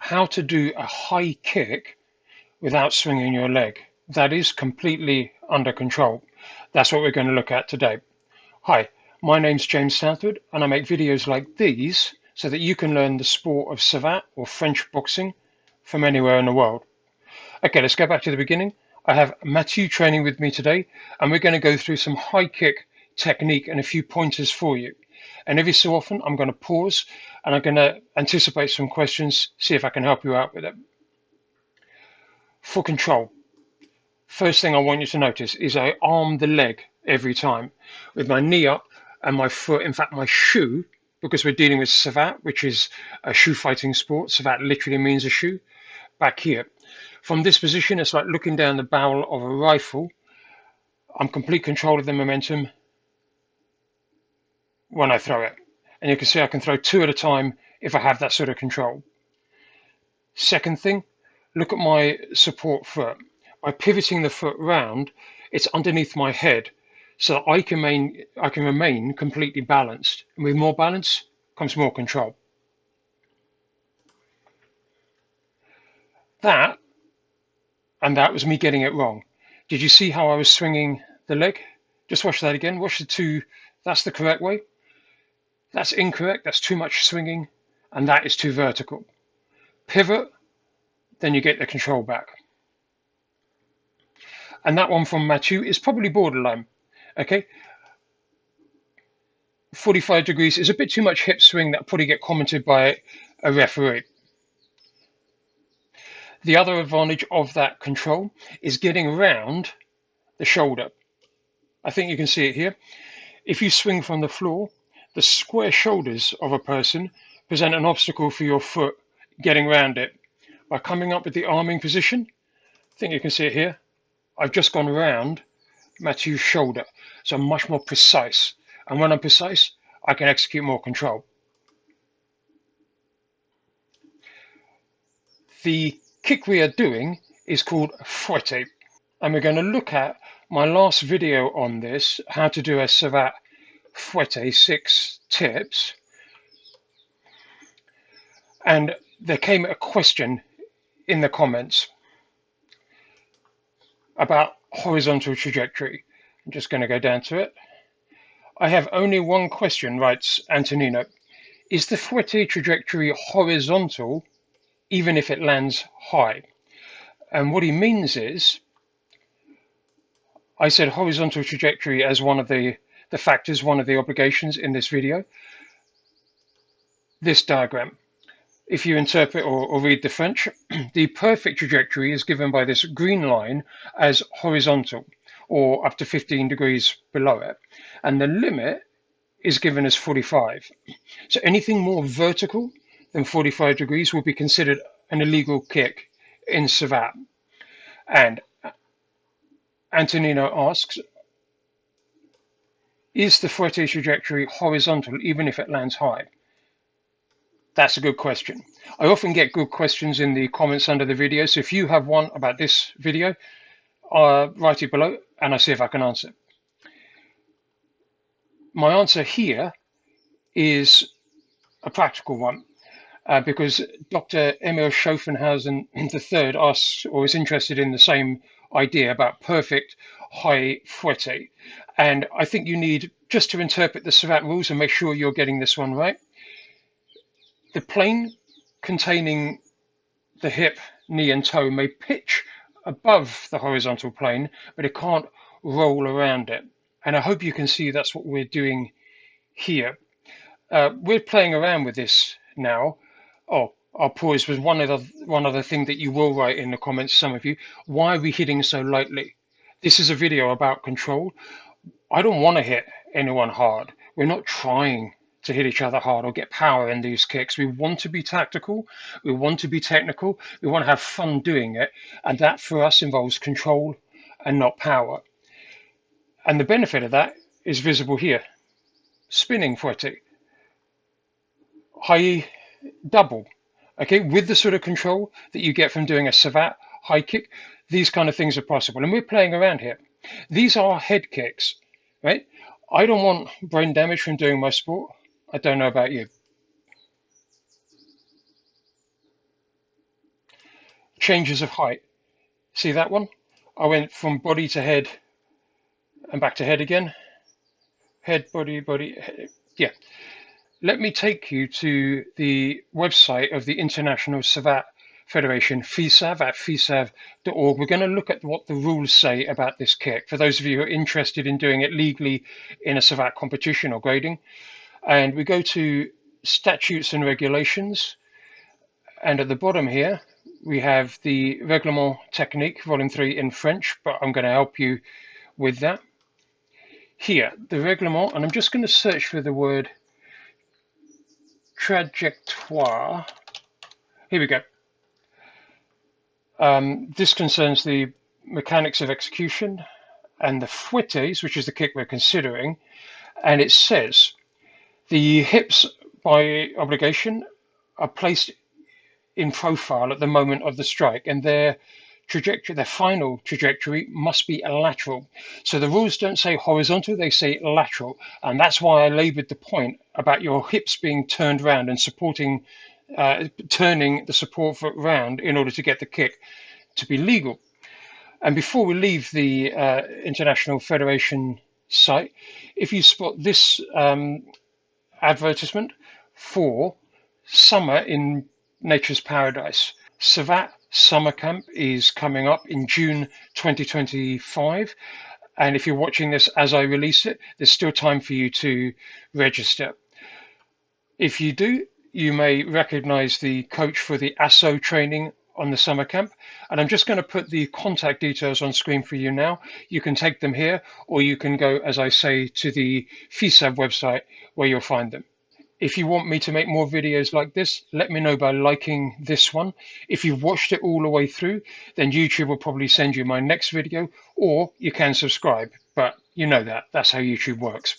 how to do a high kick without swinging your leg. That is completely under control. That's what we're going to look at today. Hi, my name's James Southwood, and I make videos like these so that you can learn the sport of Savate or French boxing from anywhere in the world. Okay, let's go back to the beginning. I have Mathieu training with me today, and we're going to go through some high kick technique and a few pointers for you. And every so often, I'm going to pause and I'm going to anticipate some questions, see if I can help you out with it. For control, first thing I want you to notice is I arm the leg every time with my knee up and my foot, in fact, my shoe, because we're dealing with Savate, which is a shoe fighting sport. Savate literally means a shoe, back here. From this position, it's like looking down the barrel of a rifle. I'm complete control of the momentum when I throw it. And you can see I can throw two at a time if I have that sort of control. Second thing, look at my support foot. By pivoting the foot round, it's underneath my head so that I can remain completely balanced. And with more balance comes more control. That was me getting it wrong. Did you see how I was swinging the leg? Just watch that again. Watch the two. That's the correct way. That's incorrect. That's too much swinging, and that is too vertical. Pivot, then you get the control back. And that one from Mathieu is probably borderline. Okay, 45 degrees is a bit too much hip swing. That probably get commented by a referee. The other advantage of that control is getting around the shoulder. I think you can see it here. If you swing from the floor, the square shoulders of a person present an obstacle for your foot getting around it. By coming up with the arming position, I think you can see it here, I've just gone around Mathieu's shoulder. So I'm much more precise. And when I'm precise, I can execute more control. The kick we are doing is called fouetté. And we're going to look at my last video on this, how to do a Savate fouetté, 6 tips. And there came a question in the comments about horizontal trajectory. I'm just going to go down to it. I have only one question, writes Antonino. Is the fouetté trajectory horizontal even if it lands high? And what he means is, I said horizontal trajectory as one of the factors, one of the obligations in this video. This diagram, if you interpret or read the French, the perfect trajectory is given by this green line as horizontal, or up to 15 degrees below it. And the limit is given as 45. So anything more vertical than 45 degrees will be considered an illegal kick in Savate. And Antonino asks, is the fouetté trajectory horizontal even if it lands high? That's a good question. I often get good questions in the comments under the video, so if you have one about this video, write it below and I'll see if I can answer. My answer here is a practical one, because Dr. Emil Schopenhausen III asks or is interested in the same idea about perfect high fouetté. And I think you need just to interpret the Savate rules and make sure you're getting this one right. The plane containing the hip, knee and toe may pitch above the horizontal plane, but it can't roll around it. And I hope you can see that's what we're doing here. We're playing around with this now. Oh, I'll pause with one other thing that you will write in the comments, some of you. Why are we hitting so lightly? This is a video about control. I don't want to hit anyone hard. We're not trying to hit each other hard or get power in these kicks. We want to be tactical. We want to be technical. We want to have fun doing it. And that for us involves control and not power. And the benefit of that is visible here. Spinning fouetté. High double. Okay, with the sort of control that you get from doing a Savate high kick, these kind of things are possible. And we're playing around here. These are head kicks, right? I don't want brain damage from doing my sport. I don't know about you. changes of height. See that one? I went from body to head and back to head again. Head, body, body, head. Yeah. Let me take you to the website of the International Savate Federation, FISAV, at fisav.org. We're going to look at what the rules say about this kick, for those of you who are interested in doing it legally in a Savate competition or grading. And we go to statutes and regulations. And at the bottom here, we have the Règlement Technique, Volume 3 in French, but I'm going to help you with that. Here, the Règlement, and I'm just going to search for the word trajectoire. Here we go. This concerns the mechanics of execution and the fouettés, which is the kick we're considering. And it says the hips, by obligation, are placed in profile at the moment of the strike, and their trajectory, their final trajectory, must be lateral. So the rules don't say horizontal, they say lateral. And that's why I labored the point about your hips being turned round and supporting, turning the support foot round in order to get the kick to be legal. And before we leave the International Federation site, if you spot this advertisement for summer in Nature's Paradise, Savate Summer Camp is coming up in June 2025. And if you're watching this as I release it, there's still time for you to register. If you do, you may recognize the coach for the ASSO training on the summer camp. And I'm just going to put the contact details on screen for you now. You can take them here, or you can go, as I say, to the FISAV website where you'll find them. If you want me to make more videos like this, let me know by liking this one. If you've watched it all the way through, then YouTube will probably send you my next video, or you can subscribe. But you know that. That's how YouTube works.